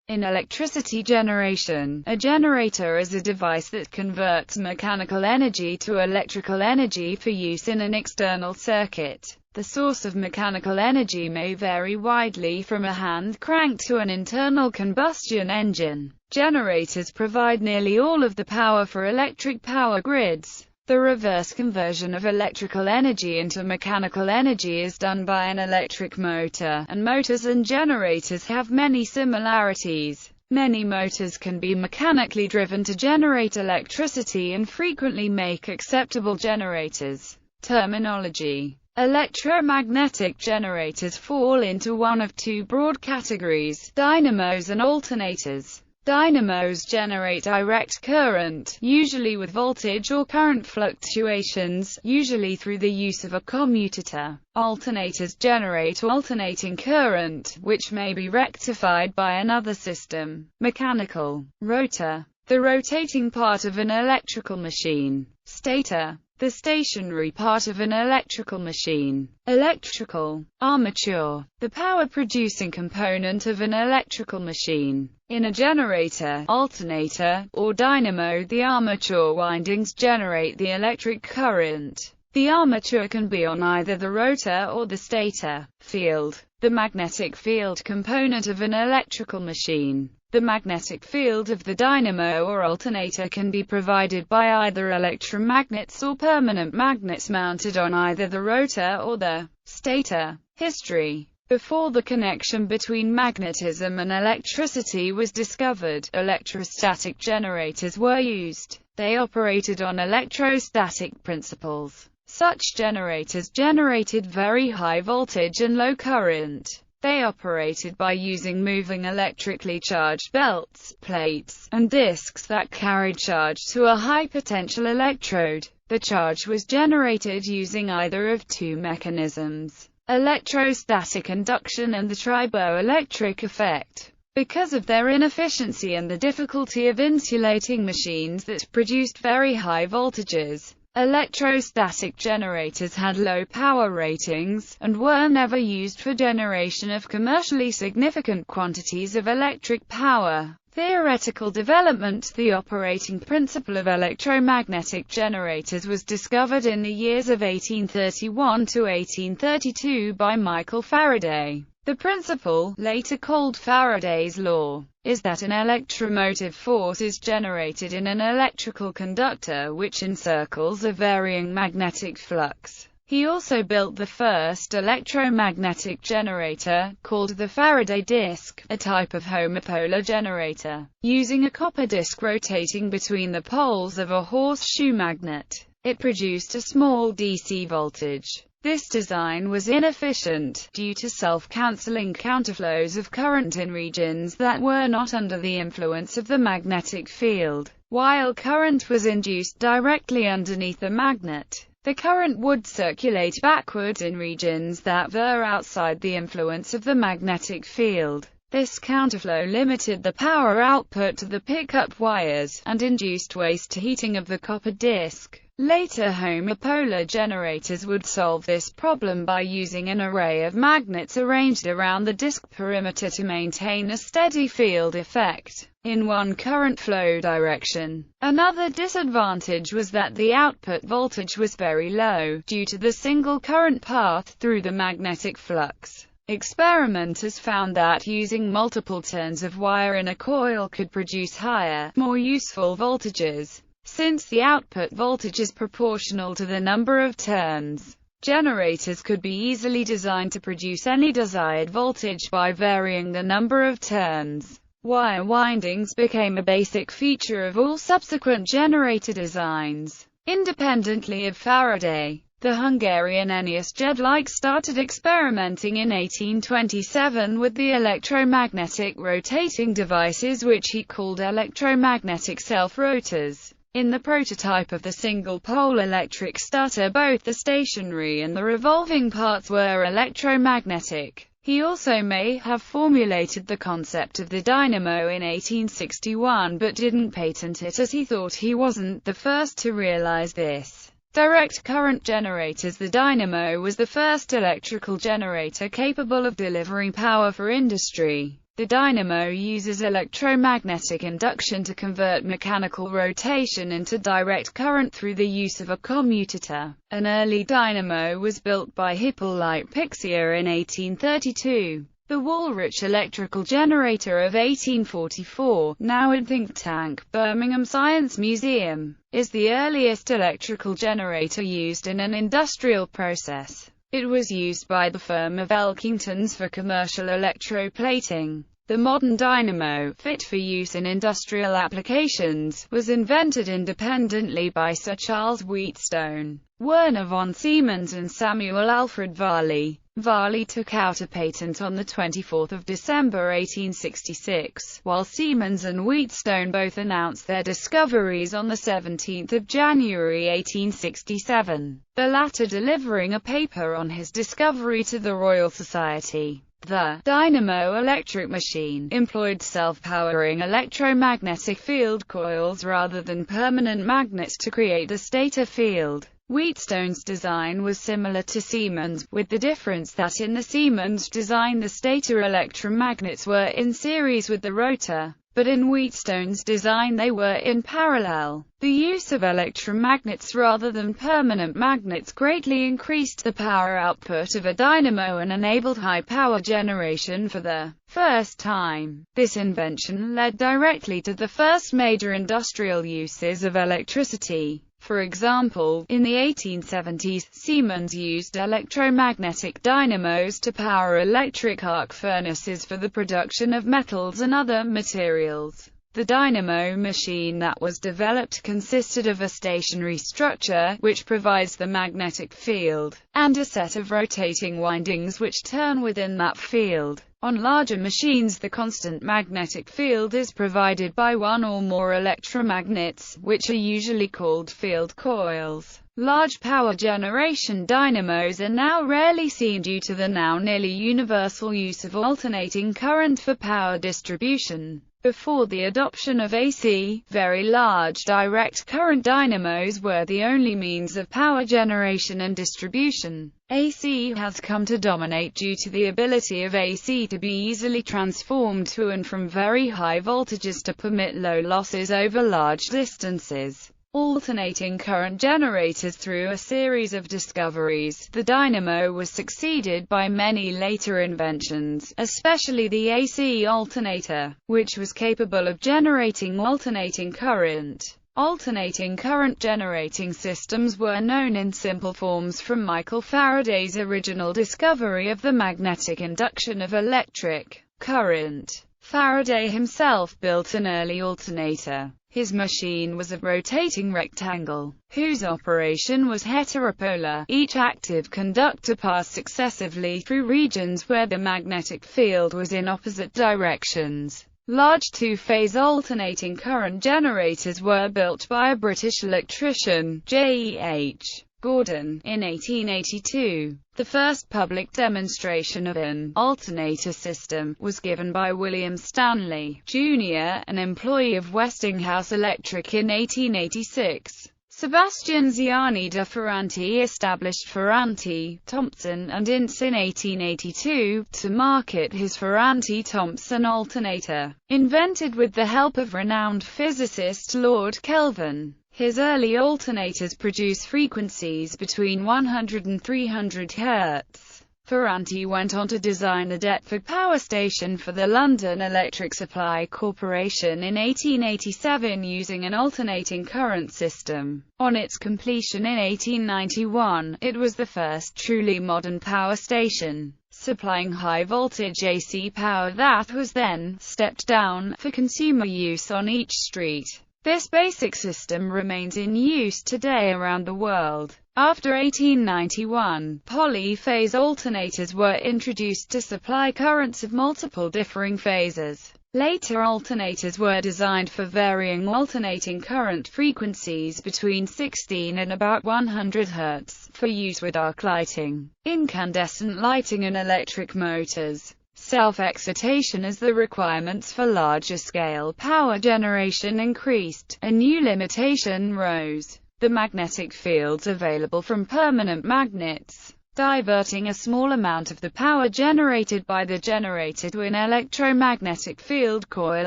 In electricity generation, a generator is a device that converts mechanical energy to electrical energy for use in an external circuit. The source of mechanical energy may vary widely from a hand crank to an internal combustion engine. Generators provide nearly all of the power for electric power grids. The reverse conversion of electrical energy into mechanical energy is done by an electric motor, and motors and generators have many similarities. Many motors can be mechanically driven to generate electricity and frequently make acceptable generators. Terminology: electromagnetic generators fall into one of two broad categories: dynamos and alternators. Dynamos generate direct current, usually with voltage or current fluctuations, usually through the use of a commutator. Alternators generate alternating current, which may be rectified by another system. Mechanical. Rotor, the rotating part of an electrical machine. Stator, the stationary part of an electrical machine. Electrical. Armature, the power-producing component of an electrical machine. In a generator, alternator, or dynamo, the armature windings generate the electric current. The armature can be on either the rotor or the stator. Field, the magnetic field component of an electrical machine. The magnetic field of the dynamo or alternator can be provided by either electromagnets or permanent magnets mounted on either the rotor or the stator. History. Before the connection between magnetism and electricity was discovered, electrostatic generators were used. They operated on electrostatic principles. Such generators generated very high voltage and low current. They operated by using moving electrically charged belts, plates, and discs that carried charge to a high potential electrode. The charge was generated using either of two mechanisms: electrostatic induction and the triboelectric effect. Because of their inefficiency and the difficulty of insulating machines that produced very high voltages, electrostatic generators had low power ratings, and were never used for generation of commercially significant quantities of electric power. Theoretical development. The operating principle of electromagnetic generators was discovered in the years of 1831 to 1832 by Michael Faraday. The principle, later called Faraday's law, is that an electromotive force is generated in an electrical conductor which encircles a varying magnetic flux. He also built the first electromagnetic generator, called the Faraday disc, a type of homopolar generator, using a copper disc rotating between the poles of a horseshoe magnet. It produced a small DC voltage. This design was inefficient, due to self-canceling counterflows of current in regions that were not under the influence of the magnetic field. While current was induced directly underneath the magnet, the current would circulate backwards in regions that were outside the influence of the magnetic field. This counterflow limited the power output to the pickup wires, and induced waste heating of the copper disc. Later homopolar generators would solve this problem by using an array of magnets arranged around the disk perimeter to maintain a steady field effect in one current flow direction. Another disadvantage was that the output voltage was very low, due to the single current path through the magnetic flux. Experimenters found that using multiple turns of wire in a coil could produce higher, more useful voltages. Since the output voltage is proportional to the number of turns, generators could be easily designed to produce any desired voltage by varying the number of turns. Wire windings became a basic feature of all subsequent generator designs. Independently of Faraday, the Hungarian Ennius Jedlik started experimenting in 1827 with the electromagnetic rotating devices which he called electromagnetic self-rotors. In the prototype of the single-pole electric starter, both the stationary and the revolving parts were electromagnetic. He also may have formulated the concept of the dynamo in 1861 but didn't patent it as he thought he wasn't the first to realize this. Direct current generators. The dynamo was the first electrical generator capable of delivering power for industry. The dynamo uses electromagnetic induction to convert mechanical rotation into direct current through the use of a commutator. An early dynamo was built by Hippolyte Pixia in 1832. The Woolwich electrical generator of 1844, now in think tank, Birmingham Science Museum, is the earliest electrical generator used in an industrial process. It was used by the firm of Elkingtons for commercial electroplating. The modern dynamo, fit for use in industrial applications, was invented independently by Sir Charles Wheatstone, Werner von Siemens and Samuel Alfred Varley. Varley took out a patent on 24 December 1866, while Siemens and Wheatstone both announced their discoveries on 17 January 1867, the latter delivering a paper on his discovery to the Royal Society. The dynamo electric machine employed self-powering electromagnetic field coils rather than permanent magnets to create the stator field. Wheatstone's design was similar to Siemens, with the difference that in the Siemens design the stator electromagnets were in series with the rotor, but in Wheatstone's design they were in parallel. The use of electromagnets rather than permanent magnets greatly increased the power output of a dynamo and enabled high power generation for the first time. This invention led directly to the first major industrial uses of electricity. For example, in the 1870s, Siemens used electromagnetic dynamos to power electric arc furnaces for the production of metals and other materials. The dynamo machine that was developed consisted of a stationary structure, which provides the magnetic field, and a set of rotating windings which turn within that field. On larger machines, the constant magnetic field is provided by one or more electromagnets, which are usually called field coils. Large power generation dynamos are now rarely seen due to the now nearly universal use of alternating current for power distribution. Before the adoption of AC, very large direct current dynamos were the only means of power generation and distribution. AC has come to dominate due to the ability of AC to be easily transformed to and from very high voltages to permit low losses over large distances. Alternating current generators. Through a series of discoveries, the dynamo was succeeded by many later inventions, especially the AC alternator, which was capable of generating alternating current. Alternating current generating systems were known in simple forms from Michael Faraday's original discovery of the magnetic induction of electric current. Faraday himself built an early alternator. His machine was a rotating rectangle, whose operation was heteropolar. Each active conductor passed successively through regions where the magnetic field was in opposite directions. Large two-phase alternating current generators were built by a British electrician, J.E.H. Gordon, in 1882. The first public demonstration of an alternator system was given by William Stanley, Jr., an employee of Westinghouse Electric in 1886. Sebastian Ziani de Ferranti established Ferranti, Thompson and Ince in 1882, to market his Ferranti-Thompson alternator, invented with the help of renowned physicist Lord Kelvin. His early alternators produce frequencies between 100 and 300 Hz. Ferranti went on to design the Deptford power station for the London Electric Supply Corporation in 1887 using an alternating current system. On its completion in 1891, it was the first truly modern power station, supplying high-voltage AC power that was then stepped down for consumer use on each street. This basic system remains in use today around the world. After 1891, polyphase alternators were introduced to supply currents of multiple differing phases. Later alternators were designed for varying alternating current frequencies between 16 and about 100 Hz, for use with arc lighting, incandescent lighting and electric motors. Self-excitation. As the requirements for larger-scale power generation increased, a new limitation rose: the magnetic fields available from permanent magnets. diverting a small amount of the power generated by the generator to an electromagnetic field coil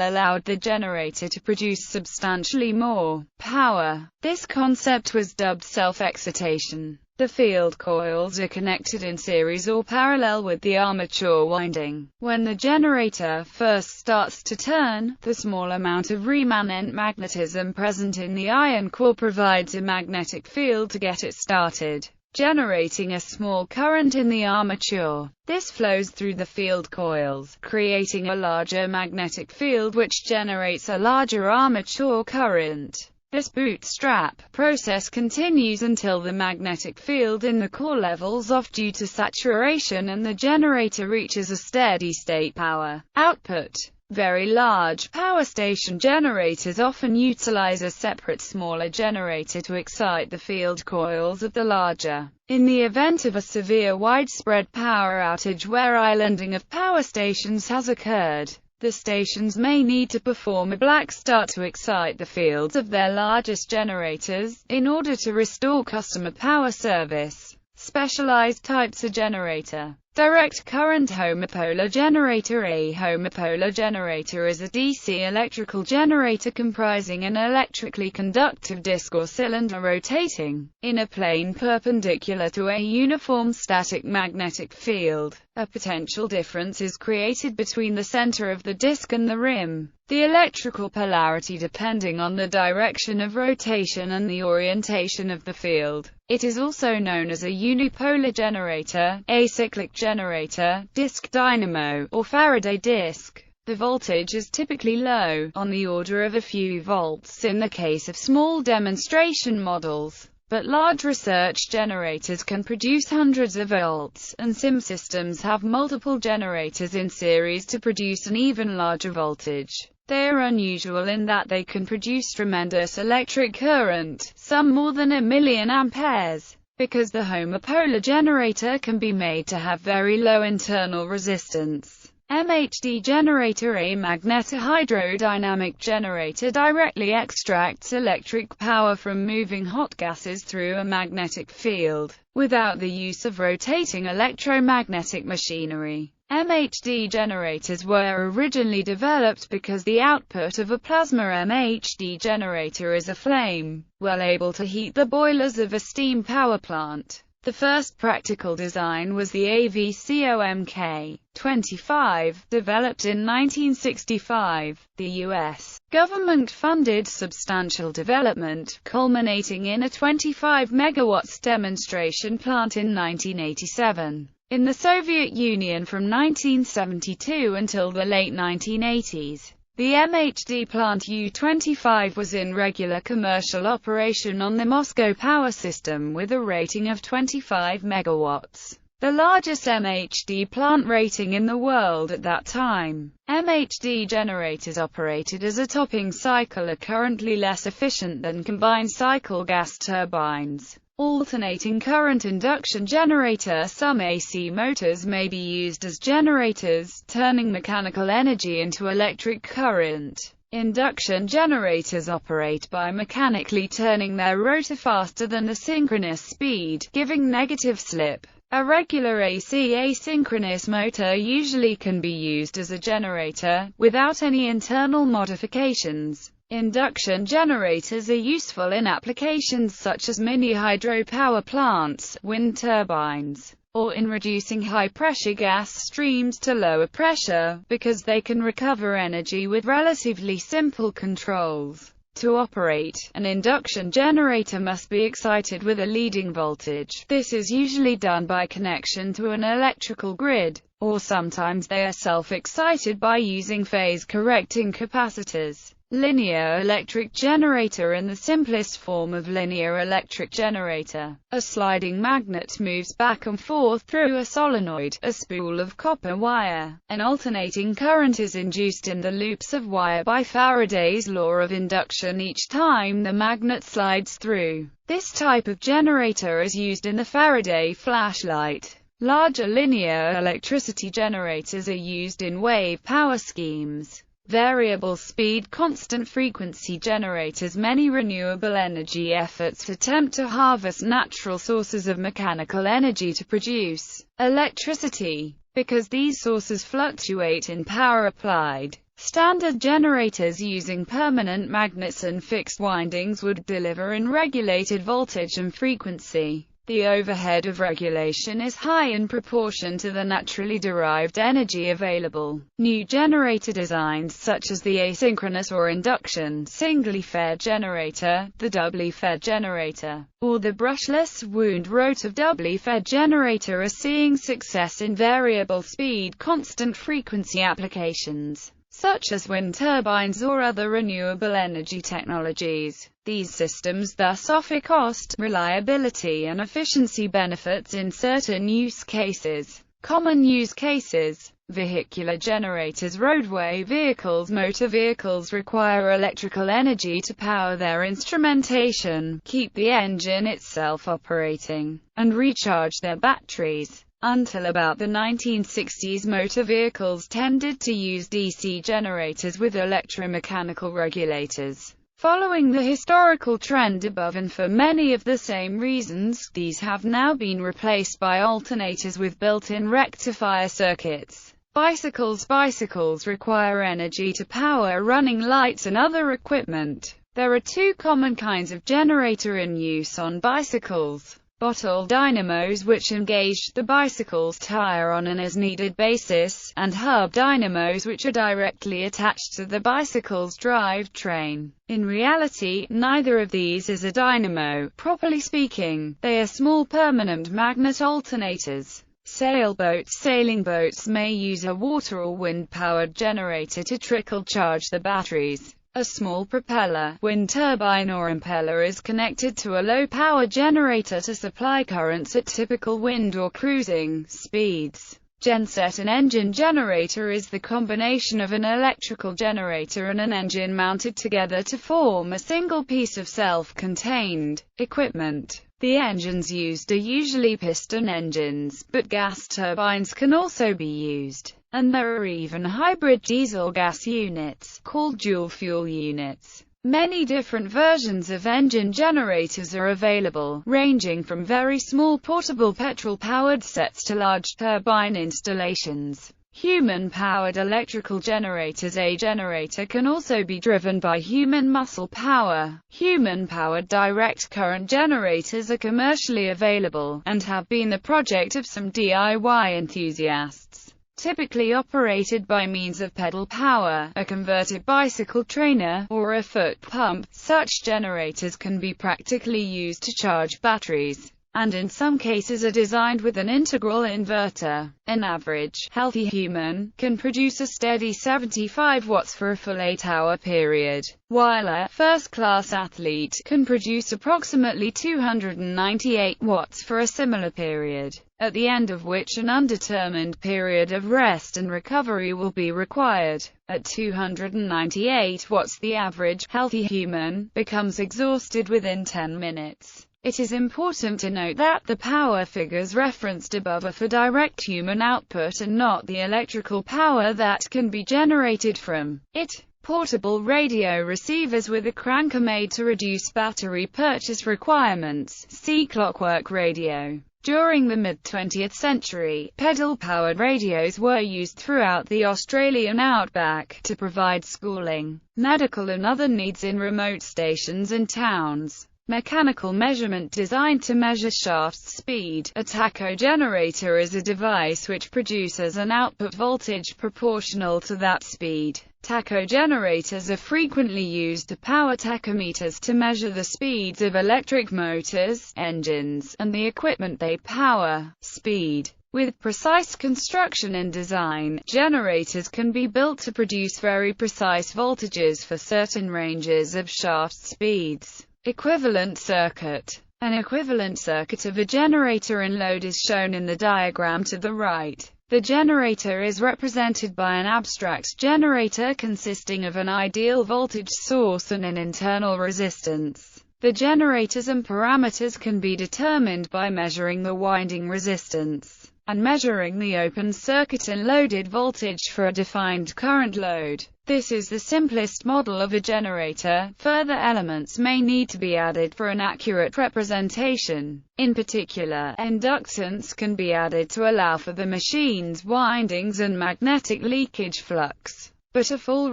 allowed the generator to produce substantially more power. This concept was dubbed self-excitation. The field coils are connected in series or parallel with the armature winding. When the generator first starts to turn, the small amount of remanent magnetism present in the iron core provides a magnetic field to get it started, generating a small current in the armature. This flows through the field coils, creating a larger magnetic field which generates a larger armature current. This bootstrap process continues until the magnetic field in the core levels off due to saturation and the generator reaches a steady-state power output. Very large power station generators often utilize a separate smaller generator to excite the field coils of the larger. In the event of a severe widespread power outage where islanding of power stations has occurred, the stations may need to perform a black start to excite the fields of their largest generators, in order to restore customer power service. Specialized types of generator. Direct current homopolar generator. A homopolar generator is a DC electrical generator comprising an electrically conductive disc or cylinder rotating in a plane perpendicular to a uniform static magnetic field. A potential difference is created between the center of the disc and the rim, the electrical polarity depending on the direction of rotation and the orientation of the field. It is also known as a unipolar generator, acyclic generator, disc dynamo, or Faraday disc. The voltage is typically low, on the order of a few volts in the case of small demonstration models, but large research generators can produce hundreds of volts, and sim systems have multiple generators in series to produce an even larger voltage. They are unusual in that they can produce tremendous electric current, some more than 1,000,000 amperes. Because the homopolar generator can be made to have very low internal resistance. MHD generator. A magnetohydrodynamic generator directly extracts electric power from moving hot gases through a magnetic field, without the use of rotating electromagnetic machinery. MHD generators were originally developed because the output of a plasma MHD generator is a flame, well able to heat the boilers of a steam power plant. The first practical design was the AVCOMK-25, developed in 1965. The U.S. government funded substantial development, culminating in a 25 megawatts demonstration plant in 1987. In the Soviet Union from 1972 until the late 1980s, the MHD plant U-25 was in regular commercial operation on the Moscow power system with a rating of 25 megawatts, the largest MHD plant rating in the world at that time. MHD generators operated as a topping cycle are currently less efficient than combined cycle gas turbines. Alternating current induction generator. Some AC motors may be used as generators, turning mechanical energy into electric current. Induction generators operate by mechanically turning their rotor faster than the synchronous speed, giving negative slip. A regular AC asynchronous motor usually can be used as a generator, without any internal modifications. Induction generators are useful in applications such as mini hydropower plants, wind turbines, or in reducing high-pressure gas streams to lower pressure, because they can recover energy with relatively simple controls. To operate, an induction generator must be excited with a leading voltage. This is usually done by connection to an electrical grid, or sometimes they are self-excited by using phase-correcting capacitors. Linear electric generator. In the simplest form of linear electric generator, a sliding magnet moves back and forth through a solenoid, a spool of copper wire. An alternating current is induced in the loops of wire by Faraday's law of induction each time the magnet slides through. This type of generator is used in the Faraday flashlight. Larger linear electricity generators are used in wave power schemes. Variable speed, constant frequency generators. Many renewable energy efforts attempt to harvest natural sources of mechanical energy to produce electricity. Because these sources fluctuate in power applied, standard generators using permanent magnets and fixed windings would deliver in regulated voltage and frequency. The overhead of regulation is high in proportion to the naturally derived energy available. New generator designs such as the asynchronous or induction singly fed generator, the doubly fed generator, or the brushless wound rotor doubly fed generator are seeing success in variable speed, constant frequency applications, such as wind turbines or other renewable energy technologies. These systems thus offer cost, reliability and efficiency benefits in certain use cases. Common use cases: vehicular generators. Roadway vehicles. Motor vehicles require electrical energy to power their instrumentation, keep the engine itself operating, and recharge their batteries. Until about the 1960s, motor vehicles tended to use DC generators with electromechanical regulators. Following the historical trend above and for many of the same reasons, these have now been replaced by alternators with built-in rectifier circuits. Bicycles. Bicycles require energy to power running lights and other equipment. There are two common kinds of generator in use on bicycles: bottle dynamos, which engage the bicycle's tire on an as-needed basis, and hub dynamos, which are directly attached to the bicycle's drivetrain. In reality, neither of these is a dynamo, properly speaking. They are small permanent magnet alternators. Sailboats. Sailing boats may use a water or wind-powered generator to trickle charge the batteries. A small propeller, wind turbine or impeller is connected to a low-power generator to supply currents at typical wind or cruising speeds. Genset. An engine generator is the combination of an electrical generator and an engine mounted together to form a single piece of self-contained equipment. The engines used are usually piston engines, but gas turbines can also be used. And there are even hybrid diesel-gas units, called dual-fuel units. Many different versions of engine generators are available, ranging from very small portable petrol-powered sets to large turbine installations. Human-powered electrical generators. A generator can also be driven by human muscle power. Human-powered direct current generators are commercially available, and have been the project of some DIY enthusiasts. Typically operated by means of pedal power, a converted bicycle trainer, or a foot pump. Such generators can be practically used to charge batteries, and in some cases are designed with an integral inverter. An average, healthy human can produce a steady 75 watts for a full 8-hour period, while a first-class athlete can produce approximately 298 watts for a similar period, at the end of which an undetermined period of rest and recovery will be required. At 298 watts, the average, healthy human becomes exhausted within 10 minutes. It is important to note that the power figures referenced above are for direct human output and not the electrical power that can be generated from it. Portable radio receivers with a crank are made to reduce battery purchase requirements. See clockwork radio. During the mid-20th century, pedal-powered radios were used throughout the Australian outback to provide schooling, medical and other needs in remote stations and towns. Mechanical measurement designed to measure shaft speed. A tachogenerator is a device which produces an output voltage proportional to that speed. Tachogenerators are frequently used to power tachometers to measure the speeds of electric motors, engines, and the equipment they power. Speed. With precise construction and design, generators can be built to produce very precise voltages for certain ranges of shaft speeds. Equivalent circuit. An equivalent circuit of a generator and load is shown in the diagram to the right. The generator is represented by an abstract generator consisting of an ideal voltage source and an internal resistance. The generators and parameters can be determined by measuring the winding resistance. and measuring the open circuit and loaded voltage for a defined current load. This is the simplest model of a generator. Further elements may need to be added for an accurate representation. In particular, inductance can be added to allow for the machine's windings and magnetic leakage flux. But a full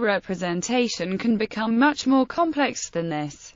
representation can become much more complex than this.